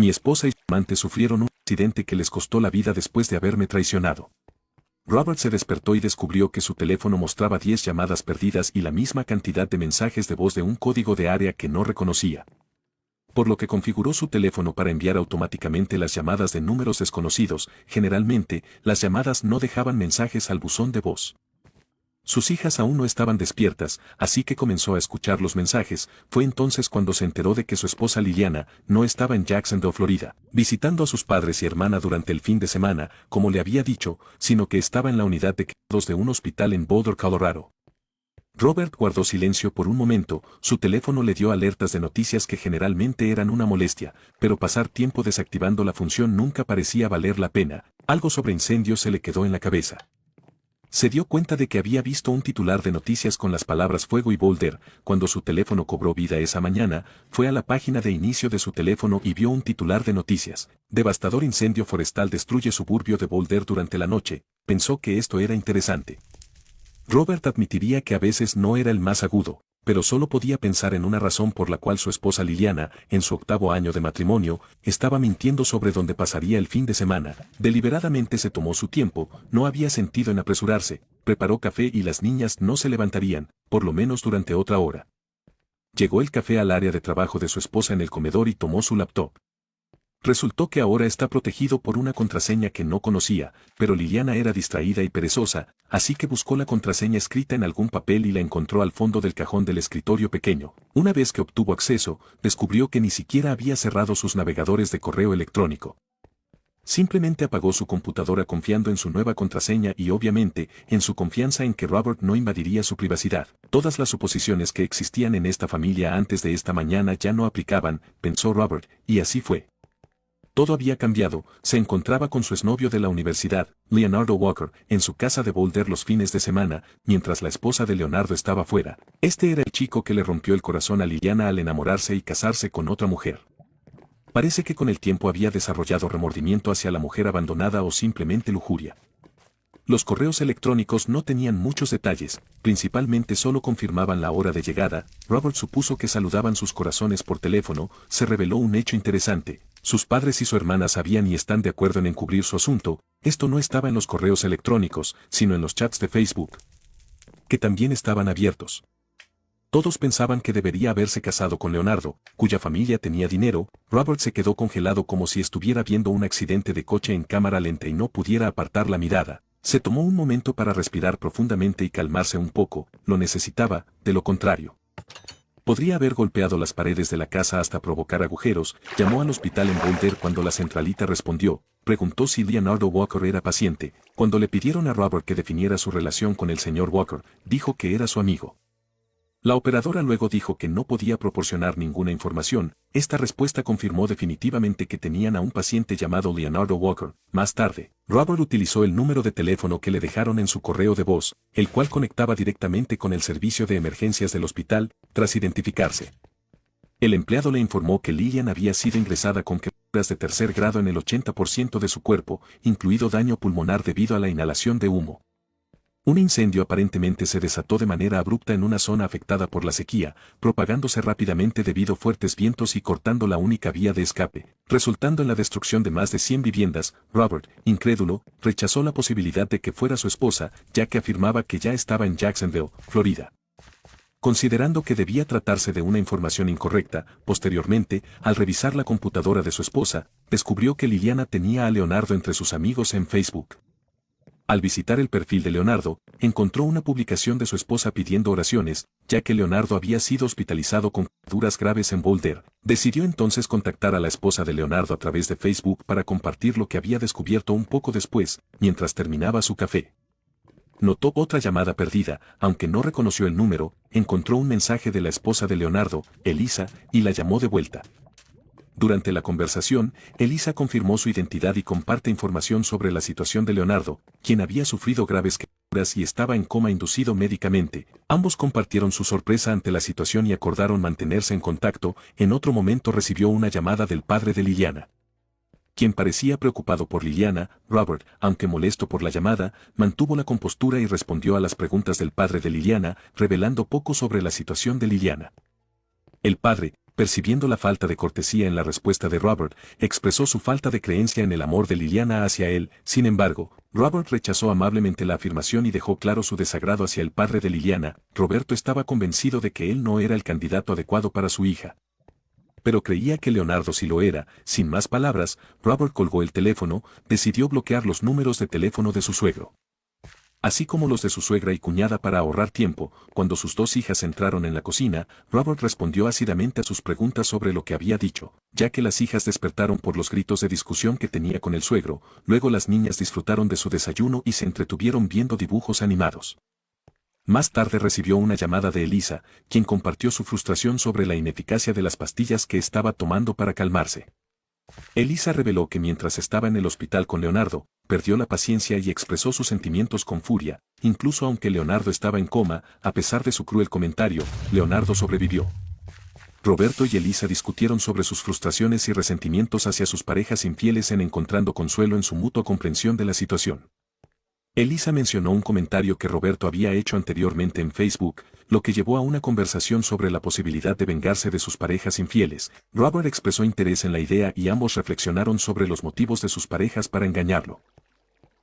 Mi esposa y su amante sufrieron un accidente que les costó la vida después de haberme traicionado. Robert se despertó y descubrió que su teléfono mostraba 10 llamadas perdidas y la misma cantidad de mensajes de voz de un código de área que no reconocía. Por lo que configuró su teléfono para enviar automáticamente las llamadas de números desconocidos. Generalmente, las llamadas no dejaban mensajes al buzón de voz. Sus hijas aún no estaban despiertas, así que comenzó a escuchar los mensajes. Fue entonces cuando se enteró de que su esposa Liliana no estaba en Jacksonville, Florida, visitando a sus padres y hermana durante el fin de semana, como le había dicho, sino que estaba en la unidad de cuidados de un hospital en Boulder, Colorado. Robert guardó silencio por un momento. Su teléfono le dio alertas de noticias que generalmente eran una molestia, pero pasar tiempo desactivando la función nunca parecía valer la pena. Algo sobre incendios se le quedó en la cabeza. Se dio cuenta de que había visto un titular de noticias con las palabras fuego y Boulder. Cuando su teléfono cobró vida esa mañana, fue a la página de inicio de su teléfono y vio un titular de noticias. Devastador incendio forestal destruye suburbio de Boulder durante la noche. Pensó que esto era interesante. Robert admitiría que a veces no era el más agudo, pero solo podía pensar en una razón por la cual su esposa Liliana, en su 8º año de matrimonio, estaba mintiendo sobre dónde pasaría el fin de semana. Deliberadamente se tomó su tiempo, no había sentido en apresurarse, preparó café y las niñas no se levantarían, por lo menos durante otra hora. Llegó el café al área de trabajo de su esposa en el comedor y tomó su laptop. Resultó que ahora está protegido por una contraseña que no conocía, pero Liliana era distraída y perezosa, así que buscó la contraseña escrita en algún papel y la encontró al fondo del cajón del escritorio pequeño. Una vez que obtuvo acceso, descubrió que ni siquiera había cerrado sus navegadores de correo electrónico. Simplemente apagó su computadora confiando en su nueva contraseña y obviamente, en su confianza en que Robert no invadiría su privacidad. Todas las suposiciones que existían en esta familia antes de esta mañana ya no aplicaban, pensó Robert, y así fue. Todo había cambiado. Se encontraba con su exnovio de la universidad, Leonardo Walker, en su casa de Boulder los fines de semana, mientras la esposa de Leonardo estaba fuera. Este era el chico que le rompió el corazón a Liliana al enamorarse y casarse con otra mujer. Parece que con el tiempo había desarrollado remordimiento hacia la mujer abandonada o simplemente lujuria. Los correos electrónicos no tenían muchos detalles, principalmente solo confirmaban la hora de llegada. Robert supuso que saludaban sus corazones por teléfono. Se reveló un hecho interesante. Sus padres y su hermana sabían y están de acuerdo en encubrir su asunto. Esto no estaba en los correos electrónicos, sino en los chats de Facebook, que también estaban abiertos. Todos pensaban que debería haberse casado con Leonardo, cuya familia tenía dinero. Robert se quedó congelado como si estuviera viendo un accidente de coche en cámara lenta y no pudiera apartar la mirada. Se tomó un momento para respirar profundamente y calmarse un poco. Lo necesitaba, de lo contrario podría haber golpeado las paredes de la casa hasta provocar agujeros. Llamó al hospital en Boulder cuando la centralita respondió. Preguntó si Leonardo Walker era paciente. Cuando le pidieron a Robert que definiera su relación con el señor Walker, dijo que era su amigo. La operadora luego dijo que no podía proporcionar ninguna información. Esta respuesta confirmó definitivamente que tenían a un paciente llamado Leonardo Walker. Más tarde, Robert utilizó el número de teléfono que le dejaron en su correo de voz, el cual conectaba directamente con el servicio de emergencias del hospital. Tras identificarse, el empleado le informó que Lilian había sido ingresada con quemaduras de 3er grado en el 80% de su cuerpo, incluido daño pulmonar debido a la inhalación de humo. Un incendio aparentemente se desató de manera abrupta en una zona afectada por la sequía, propagándose rápidamente debido a fuertes vientos y cortando la única vía de escape, resultando en la destrucción de más de 100 viviendas. Robert, incrédulo, rechazó la posibilidad de que fuera su esposa, ya que afirmaba que ya estaba en Jacksonville, Florida. Considerando que debía tratarse de una información incorrecta, posteriormente, al revisar la computadora de su esposa, descubrió que Liliana tenía a Leonardo entre sus amigos en Facebook. Al visitar el perfil de Leonardo, encontró una publicación de su esposa pidiendo oraciones, ya que Leonardo había sido hospitalizado con quemaduras graves en Boulder. Decidió entonces contactar a la esposa de Leonardo a través de Facebook para compartir lo que había descubierto un poco después, mientras terminaba su café. Notó otra llamada perdida, aunque no reconoció el número. Encontró un mensaje de la esposa de Leonardo, Elisa, y la llamó de vuelta. Durante la conversación, Elisa confirmó su identidad y comparte información sobre la situación de Leonardo, quien había sufrido graves quemaduras y estaba en coma inducido médicamente. Ambos compartieron su sorpresa ante la situación y acordaron mantenerse en contacto. En otro momento recibió una llamada del padre de Liliana, quien parecía preocupado por Liliana. Robert, aunque molesto por la llamada, mantuvo la compostura y respondió a las preguntas del padre de Liliana, revelando poco sobre la situación de Liliana. El padre, percibiendo la falta de cortesía en la respuesta de Robert, expresó su falta de creencia en el amor de Liliana hacia él. Sin embargo, Robert rechazó amablemente la afirmación y dejó claro su desagrado hacia el padre de Liliana. Roberto estaba convencido de que él no era el candidato adecuado para su hija, pero creía que Leonardo sí lo era. Sin más palabras, Robert colgó el teléfono, decidió bloquear los números de teléfono de su suegro, así como los de su suegra y cuñada para ahorrar tiempo. Cuando sus dos hijas entraron en la cocina, Robert respondió ácidamente a sus preguntas sobre lo que había dicho, ya que las hijas despertaron por los gritos de discusión que tenía con el suegro. Luego las niñas disfrutaron de su desayuno y se entretuvieron viendo dibujos animados. Más tarde recibió una llamada de Elisa, quien compartió su frustración sobre la ineficacia de las pastillas que estaba tomando para calmarse. Elisa reveló que mientras estaba en el hospital con Leonardo, perdió la paciencia y expresó sus sentimientos con furia. Incluso aunque Leonardo estaba en coma, a pesar de su cruel comentario, Leonardo sobrevivió. Roberto y Elisa discutieron sobre sus frustraciones y resentimientos hacia sus parejas infieles, encontrando consuelo en su mutua comprensión de la situación. Elisa mencionó un comentario que Roberto había hecho anteriormente en Facebook, lo que llevó a una conversación sobre la posibilidad de vengarse de sus parejas infieles. Robert expresó interés en la idea y ambos reflexionaron sobre los motivos de sus parejas para engañarlo.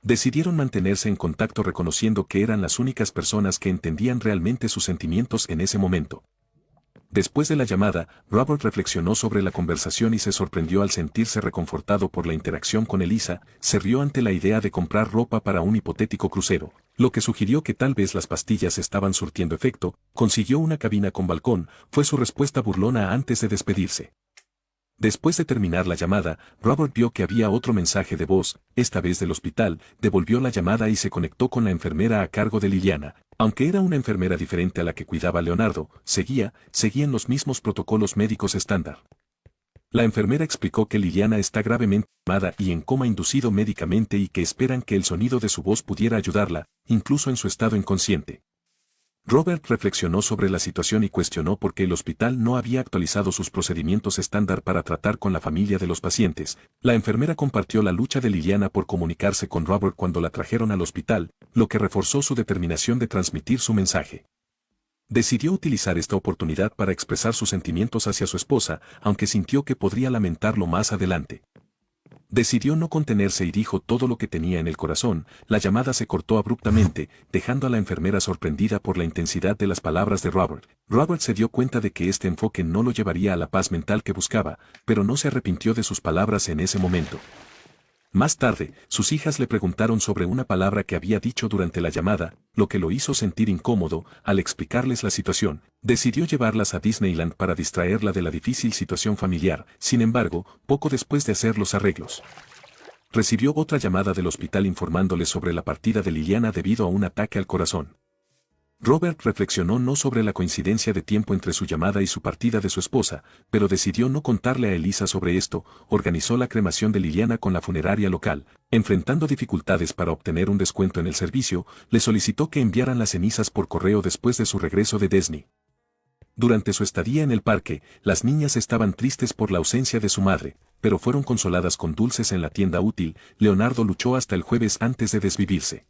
Decidieron mantenerse en contacto reconociendo que eran las únicas personas que entendían realmente sus sentimientos en ese momento. Después de la llamada, Robert reflexionó sobre la conversación y se sorprendió al sentirse reconfortado por la interacción con Elisa. Se rió ante la idea de comprar ropa para un hipotético crucero, lo que sugirió que tal vez las pastillas estaban surtiendo efecto. Consiguió una cabina con balcón, fue su respuesta burlona antes de despedirse. Después de terminar la llamada, Robert vio que había otro mensaje de voz, esta vez del hospital. Devolvió la llamada y se conectó con la enfermera a cargo de Liliana. Aunque era una enfermera diferente a la que cuidaba Leonardo, seguían los mismos protocolos médicos estándar. La enfermera explicó que Liliana está gravemente enfermada y en coma inducido médicamente y que esperan que el sonido de su voz pudiera ayudarla, incluso en su estado inconsciente. Robert reflexionó sobre la situación y cuestionó por qué el hospital no había actualizado sus procedimientos estándar para tratar con la familia de los pacientes. La enfermera compartió la lucha de Liliana por comunicarse con Robert cuando la trajeron al hospital, lo que reforzó su determinación de transmitir su mensaje. Decidió utilizar esta oportunidad para expresar sus sentimientos hacia su esposa, aunque sintió que podría lamentarlo más adelante. Decidió no contenerse y dijo todo lo que tenía en el corazón. La llamada se cortó abruptamente, dejando a la enfermera sorprendida por la intensidad de las palabras de Robert. Robert se dio cuenta de que este enfoque no lo llevaría a la paz mental que buscaba, pero no se arrepintió de sus palabras en ese momento. Más tarde, sus hijas le preguntaron sobre una palabra que había dicho durante la llamada, lo que lo hizo sentir incómodo. Al explicarles la situación, decidió llevarlas a Disneyland para distraerla de la difícil situación familiar. Sin embargo, poco después de hacer los arreglos, recibió otra llamada del hospital informándole sobre la partida de Liliana debido a un ataque al corazón. Robert reflexionó no sobre la coincidencia de tiempo entre su llamada y su partida de su esposa, pero decidió no contarle a Elisa sobre esto. Organizó la cremación de Liliana con la funeraria local. Enfrentando dificultades para obtener un descuento en el servicio, le solicitó que enviaran las cenizas por correo después de su regreso de Disney. Durante su estadía en el parque, las niñas estaban tristes por la ausencia de su madre, pero fueron consoladas con dulces en la tienda útil. Leonardo luchó hasta el jueves antes de desvivirse.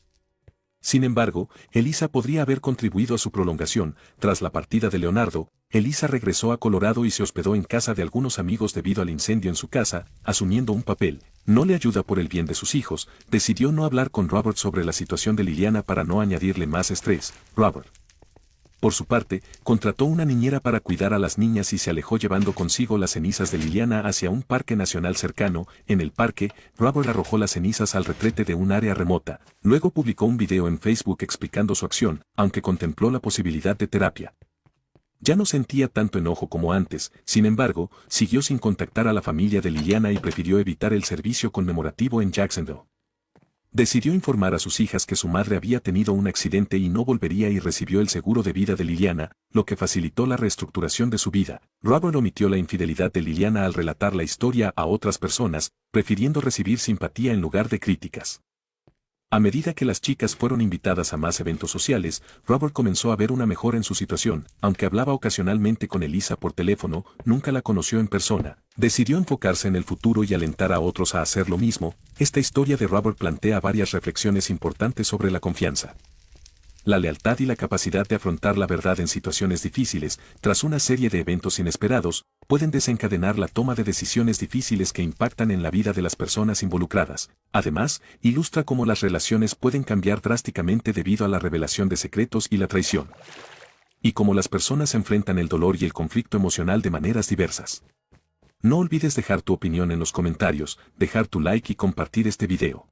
Sin embargo, Elisa podría haber contribuido a su prolongación. Tras la partida de Leonardo, Elisa regresó a Colorado y se hospedó en casa de algunos amigos debido al incendio en su casa, asumiendo un papel. No le ayuda por el bien de sus hijos. Decidió no hablar con Robert sobre la situación de Liliana para no añadirle más estrés. Robert, por su parte, contrató una niñera para cuidar a las niñas y se alejó llevando consigo las cenizas de Liliana hacia un parque nacional cercano. En el parque, Robert arrojó las cenizas al retrete de un área remota. Luego publicó un video en Facebook explicando su acción, aunque contempló la posibilidad de terapia. Ya no sentía tanto enojo como antes. Sin embargo, siguió sin contactar a la familia de Liliana y prefirió evitar el servicio conmemorativo en Jacksonville. Decidió informar a sus hijas que su madre había tenido un accidente y no volvería, y recibió el seguro de vida de Liliana, lo que facilitó la reestructuración de su vida. Robert omitió la infidelidad de Liliana al relatar la historia a otras personas, prefiriendo recibir simpatía en lugar de críticas. A medida que las chicas fueron invitadas a más eventos sociales, Robert comenzó a ver una mejora en su situación. Aunque hablaba ocasionalmente con Elisa por teléfono, nunca la conoció en persona. Decidió enfocarse en el futuro y alentar a otros a hacer lo mismo. Esta historia de Robert plantea varias reflexiones importantes sobre la confianza, la lealtad y la capacidad de afrontar la verdad en situaciones difíciles. Tras una serie de eventos inesperados, pueden desencadenar la toma de decisiones difíciles que impactan en la vida de las personas involucradas. Además, ilustra cómo las relaciones pueden cambiar drásticamente debido a la revelación de secretos y la traición. Y cómo las personas enfrentan el dolor y el conflicto emocional de maneras diversas. No olvides dejar tu opinión en los comentarios, dejar tu like y compartir este video.